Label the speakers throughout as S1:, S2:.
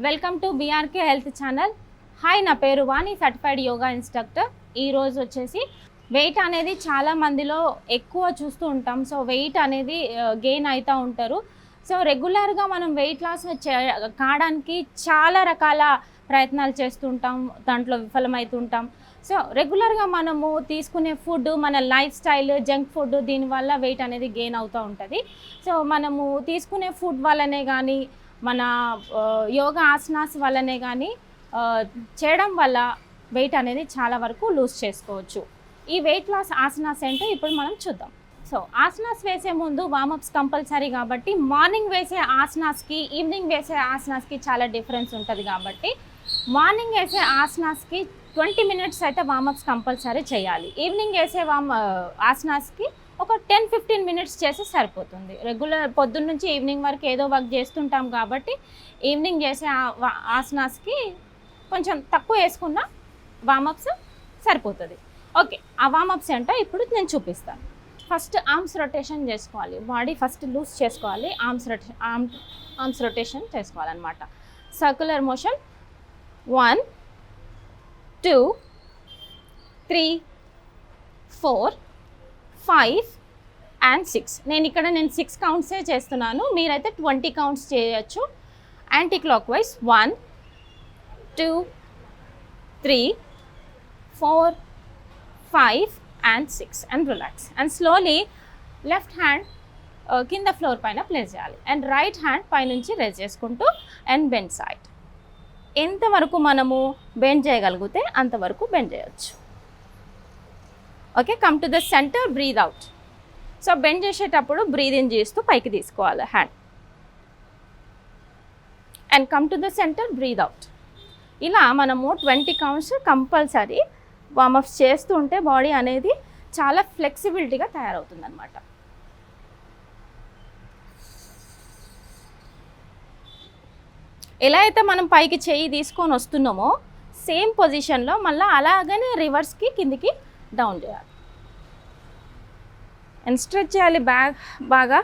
S1: Welcome to BRK health channel. Hi, నా పేరు వాణి, certified yoga instructor. ఈరోజు వచ్చేసి వెయిట్ అనేది చాలా మందిలో ఎక్కువ చూస్తూ ఉంటాం. సో వెయిట్ అనేది గెయిన్ అవుతూ ఉంటారు. సో రెగ్యులర్గా మనం వెయిట్ లాస్ కావడానికి చాలా రకాల ప్రయత్నాలు చేస్తుంటాం, దాంట్లో విఫలమవుతుంటాం. సో రెగ్యులర్గా మనము తీసుకునే ఫుడ్, మన లైఫ్ స్టైల్, జంక్ ఫుడ్, దీనివల్ల వెయిట్ అనేది గెయిన్ అవుతూ ఉంటుంది. సో మనము తీసుకునే ఫుడ్ వల్లనే కానీ, మన యోగా ఆసనాస్ వల్లనే కానీ చేయడం వల్ల వెయిట్ అనేది చాలా వరకు లూజ్ చేసుకోవచ్చు. ఈ వెయిట్ లాస్ ఆసనాస్ ఏంటో ఇప్పుడు మనం చూద్దాం. సో ఆసనాస్ వేసే ముందు వార్మప్స్ కంపల్సరీ కాబట్టి మార్నింగ్ వేసే ఆసనాస్కి, ఈవినింగ్ వేసే ఆసనాస్కి చాలా డిఫరెన్స్ ఉంటుంది. కాబట్టి మార్నింగ్ వేసే ఆసనాస్కి 20 minutes అయితే వార్మప్స్ కంపల్సరీ చేయాలి. ఈవినింగ్ వేసే ఆసనాస్కి ఒక 10-15 minutes చేసి సరిపోతుంది. రెగ్యులర్ పొద్దున్న నుంచి ఈవినింగ్ వరకు ఏదో వర్క్ చేస్తుంటాం కాబట్టి ఈవినింగ్ చేసే ఆసనాస్కి కొంచెం తక్కువ వేసుకున్న వార్మప్స్ సరిపోతుంది. ఓకే, ఆ వార్మప్స్ ఏంటో ఇప్పుడు నేను చూపిస్తాను. ఫస్ట్ ఆర్మ్స్ రొటేషన్ చేసుకోవాలి. బాడీ ఫస్ట్ లూజ్ చేసుకోవాలి. ఆర్మ్స్ రొటేషన్ చేసుకోవాలన్నమాట. Circular motion 1 2 3 4 5 and 6. నేను 6 కౌంట్సే చేస్తున్నాను, మీరైతే 20 కౌంట్స్ చేయొచ్చు. Anti clock wise 1 2 3 4 5 and 6 and relax. And slowly left hand కింద ఫ్లోర్ పైన ప్లేస్ చేయాలి అండ్ రైట్ హ్యాండ్ పైనుంచి రేజ్ చేసుకుంటూ అండ్ బెండ్ సైడ్. ఎంతవరకు మనము బెండ్ చేయగలిగితే అంతవరకు బెండ్ చేయొచ్చు. Okay, come to the centre, breathe out. So bend చేసేటప్పుడు బ్రీద్ ఇన్ చేస్తూ పైకి తీసుకోవాలి hand and come to the centre, breathe out. ఇలా మనము 20 కౌంట్స్ కంపల్సరీ వార్మప్స్ చేస్తూ ఉంటే బాడీ అనేది చాలా ఫ్లెక్సిబిలిటీగా తయారవుతుంది అన్నమాట. ఎలా అయితే మనం పైకి చెయ్యి తీసుకొని వస్తున్నామో సేమ్ పొజిషన్లో మళ్ళీ అలాగనే రివర్స్కి కిందికి డౌన్ చేయాలి అండ్ స్ట్రెచ్ చేయాలి బాగా.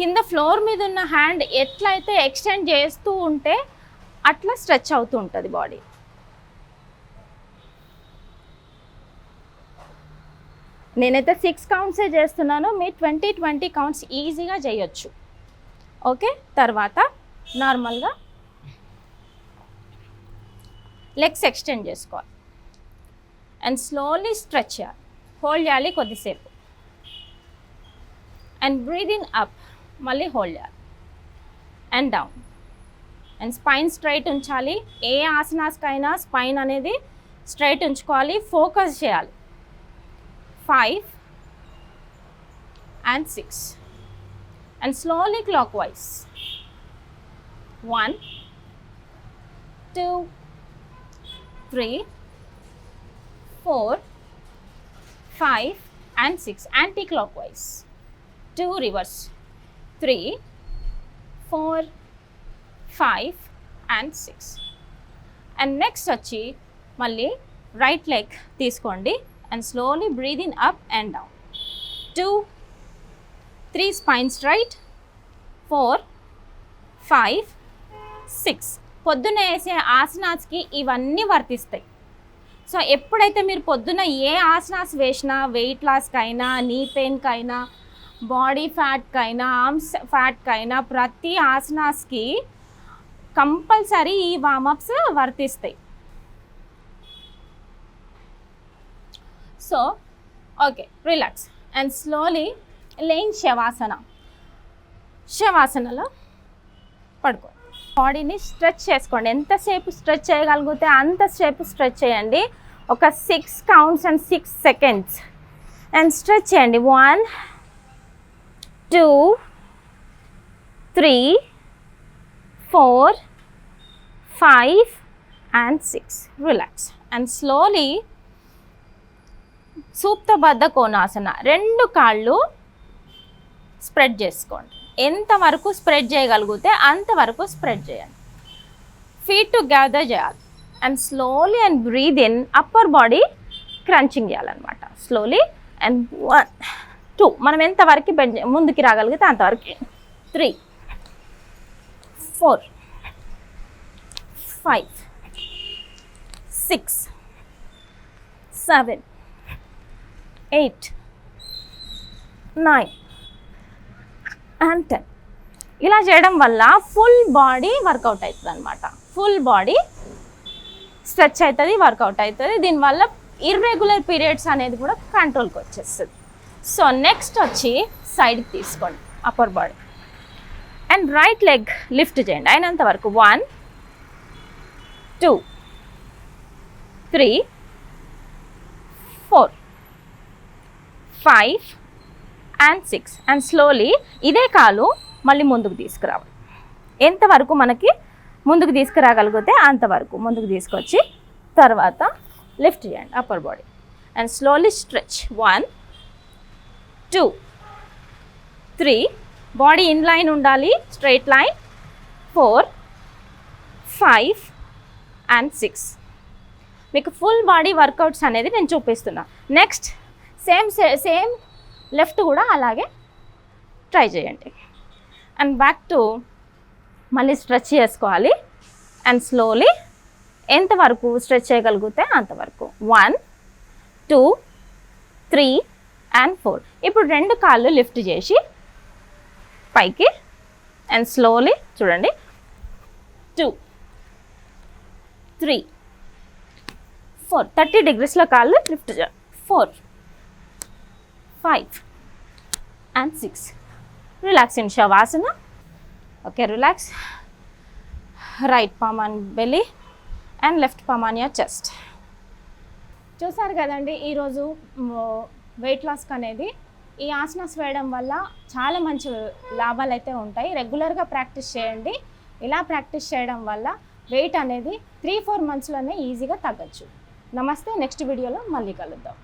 S1: కింద ఫ్లోర్ మీద ఉన్న హ్యాండ్ ఎట్లయితే ఎక్స్టెండ్ చేస్తూ ఉంటే అట్లా స్ట్రెచ్ అవుతూ ఉంటుంది బాడీ. నేనైతే 6 కౌంట్సే చేస్తున్నాను, మీరు 20 కౌంట్స్ ఈజీగా చేయొచ్చు. ఓకే, తర్వాత నార్మల్గా లెగ్స్ ఎక్స్టెండ్ చేసుకోవాలి అండ్ స్లోలీ స్ట్రెచ్ చేయాలి. హోల్డ్ చేయాలి కొద్దిసేపు అండ్ బ్రీద్ ఇన్ అప్, మళ్ళీ హోల్డ్ చేయాలి and down and spine straight ఉంచాలి. ఏ ఆసనాస్కైనా స్పైన్ అనేది స్ట్రైట్ ఉంచుకోవాలి, ఫోకస్ చేయాలి. 5 and 6 and slowly clockwise 1 2 3 4 5 and 6 anti-clockwise 2 reverse 3 4 5 and 6 and next వచ్చి మళ్ళీ రైట్ లెగ్ తీసుకోండి and slowly breathe in up and down. 2 3 spine straight 4 5 6. పొద్దున వేసే ఆసనాస్కి ఇవన్నీ వర్తిస్తాయి. సో ఎప్పుడైతే మీరు పొద్దున ఏ ఆసనాస్ వేసినా, వెయిట్ లాస్కైనా, నీ పెయిన్కైనా, బాడీ ఫ్యాట్కైనా, ఆర్మ్స్ ఫ్యాట్కైనా, ప్రతి ఆసనాస్కి కంపల్సరీ ఈ వార్మప్స్ వర్తిస్తాయి. So okay, relax and slowly laying శవాసనలో పడుకోండి. బాడీని స్ట్రెచ్ చేసుకోండి. ఎంతసేపు స్ట్రెచ్ చేయగలిగితే అంతసేపు స్ట్రెచ్ చేయండి. ఒక 6 counts and 6 seconds and stretch చేయండి. 1 2 3 4 5 and 6. Relax and slowly సూప్తబద్ధ Konasana, 2 కాళ్ళు స్ప్రెడ్ చేసుకోండి. ఎంతవరకు స్ప్రెడ్ చేయగలిగితే అంతవరకు స్ప్రెడ్ చేయండి. ఫీట్ టుగెదర్ చేయాలి and slowly and breathe in, upper body crunching చేయాలన్నమాట. స్లోలీ అండ్ 1 2 మనం ఎంతవరకు బెండ్ ముందుకి రాగలిగితే అంతవరకు 3 4 5 6 7 8 9 and 10 ఇలా చేయడం వల్ల ఫుల్ బాడీ వర్కౌట్ అవుతుంది అనమాట. ఫుల్ బాడీ స్ట్రెచ్ అవుతుంది, వర్కౌట్ అవుతుంది. దీనివల్ల ఇర్రెగ్యులర్ పీరియడ్స్ అనేది కూడా కంట్రోల్కి వచ్చేస్తుంది. సో నెక్స్ట్ వచ్చి సైడ్కి తీసుకోండి upper body and right leg lift చేయండి అయినంత వరకు 1 2 3 4 5 and 6 అండ్ స్లోలీ ఇదే కాలు మళ్ళీ ముందుకు తీసుకురావాలి. ఎంతవరకు మనకి ముందుకు తీసుకురాగలిగితే అంతవరకు ముందుకు తీసుకొచ్చి తర్వాత లిఫ్ట్ చేయండి upper body and slowly stretch 1 2 3 body in line ఉండాలి, స్ట్రైట్ లైన్ 4 5 and 6. మీకు ఫుల్ బాడీ వర్కౌట్స్ అనేది నేను చూపిస్తున్నా. నెక్స్ట్ సేమ్ లెఫ్ట్ కూడా అలాగే ట్రై చేయండి అండ్ బ్యాక్ టు మళ్ళీ స్ట్రెచ్ చేసుకోవాలి అండ్ స్లోలీ ఎంతవరకు స్ట్రెచ్ చేయగలిగితే అంతవరకు 1 2 3 and 4. ఇప్పుడు 2 కాళ్ళు లిఫ్ట్ చేసి పైకి అండ్ స్లోలీ చూడండి 2 3 4 30 degreesలో కాళ్ళు లిఫ్ట్ చేయాలి 4 5 and 6. Relax in శవాసన. Okay, relax. Right palm on belly and left palm on your chest. చూసారు కదండి, ఈరోజు వెయిట్ లాస్కి అనేది ఈ ఆసనాస్ వేయడం వల్ల చాలా మంచి లాభాలు అయితే ఉంటాయి. రెగ్యులర్గా ప్రాక్టీస్ చేయండి. ఇలా ప్రాక్టీస్ చేయడం వల్ల వెయిట్ అనేది 3-4 monthsలోనే ఈజీగా తగ్గచ్చు. నమస్తే, నెక్స్ట్ వీడియోలో మళ్ళీ కలుద్దాం.